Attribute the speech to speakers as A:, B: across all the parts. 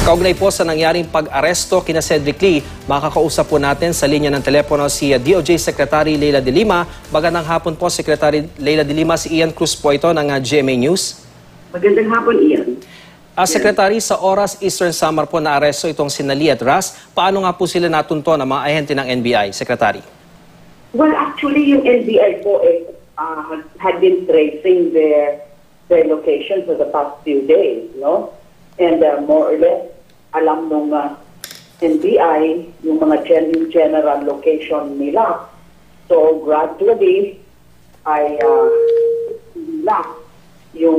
A: Kaugnay po sa nangyaring pag-aresto kina Cedric Lee, makakausap po natin sa linya ng telepono si DOJ Secretary Leila De Lima. Magandang hapon po, Secretary Leila De Lima. Si Ian Cruz po ito ng GMA News.
B: Magandang hapon, Ian.
A: Secretary, sa oras Eastern Samar po na aresto itong sina Lee at Ras, paano nga po sila natunto ng mga ahente ng NBI, Secretary?
B: Well, actually, yung NBI po had been tracing their location for the past few days, no? And more or less, alam nung NBI yung mga general location nila. So gradually, ay nila yung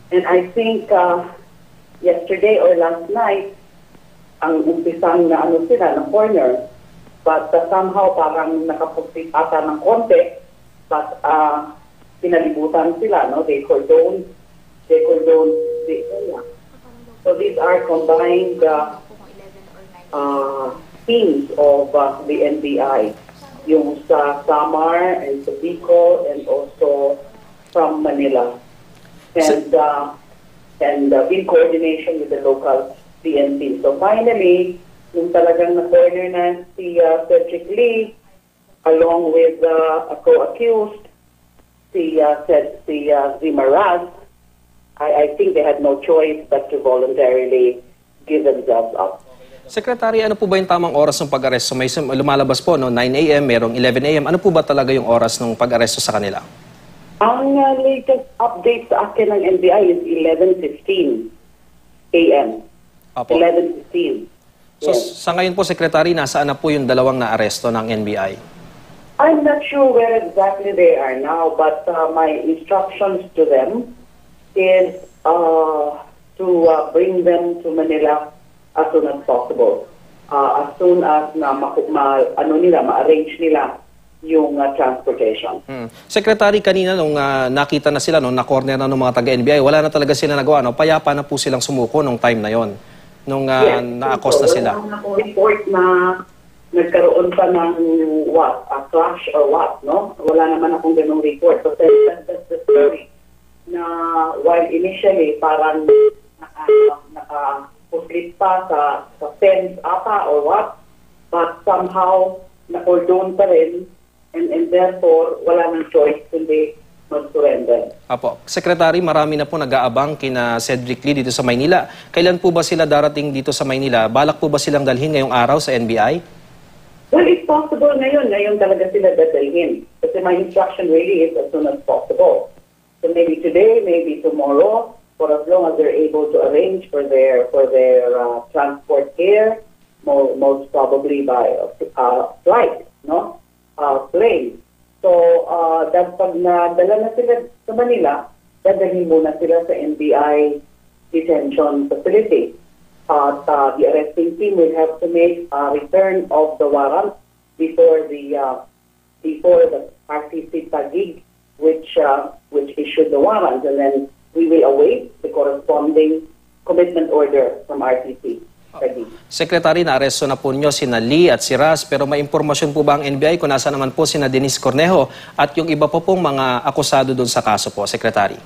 B: and I think yesterday or last night, ang umpisang na sila, ng corner, but somehow parang nakapagpit ata ng konti, but pinalibutan sila, no? They cordoned the area. So these are combined teams of the NBI, yung sa Samar and sa Bicol and also from Manila. And in coordination with the local PNP. So finally, yung talagang na-corner na si Cedric Lee, along with a co-accused, si Zima Ras, I think they had no choice but to voluntarily give themselves up.
A: Secretary, ano po ba yung tamang oras ng pag-aresto? May lumalabas po, no? 9 a.m., merong 11 a.m. Ano po ba talaga yung oras ng pag-aresto sa kanila?
B: Ang latest update sa akin ng NBI is 11:15 a.m. 11:15.
A: So sa ngayon po, Secretary, nasaan na po yung dalawang na-aresto ng NBI?
B: I'm not sure where exactly they are now, but my instructions to them is to bring them to Manila as soon as possible. As soon as ma-arrange nila yung transportation.
A: Secretary, kanina nung nakita na sila, nung na-corner na ng mga taga-NBI, wala na talaga sila nagawa, no? Payapa na po silang sumuko nung time na yon, nung na-accost na sila.
B: Wala na po report na nagkaroon pa ng a clash or what, no? Wala naman akong ganung report. So that's the story. Na while initially parang nakapuslit pa sa fence ata or what, but somehow na-cordon pa rin and therefore wala nang choice kundi mag-surrender.
A: Apo. Secretary, marami na po nag-aabang kina Cedric Lee dito sa Maynila. Kailan po ba sila darating dito sa Maynila? Balak po ba silang dalhin ngayong araw sa NBI?
B: Well, it's possible ngayon. Ngayon talaga sila dadalhin. Kasi my instruction really is as soon as possible. So maybe today, maybe tomorrow, for as long as they're able to arrange for their transport here, most probably by flight, no? Plane. So that pag nadala na sila sa Manila, dadalhin muna sila sa NBI detention facility. The arresting team will have to make a return of the warrant before the RTC Taguig, which issued the warrant, and then we will await the corresponding commitment order from RTC Taguig.
A: Secretary, na-aresto na po niyo sina Lee at si Ras, pero may impormasyon po ba ang NBI kung nasa naman po sina Denise Cornejo at yung iba po pong mga akusado doon sa kaso po, Secretary?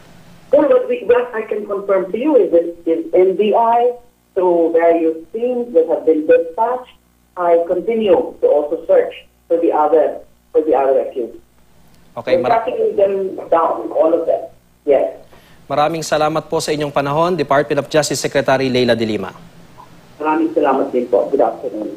B: Well, what I can confirm to you is that NBI, through various teams that have been dispatched, I continue to also search for the other accused.
A: Okay,
B: we're tracking them down, all of them. Yes.
A: Maraming salamat po sa inyong panahon, Department of Justice Secretary Leila De Lima.
B: Maraming salamat din po. Good afternoon.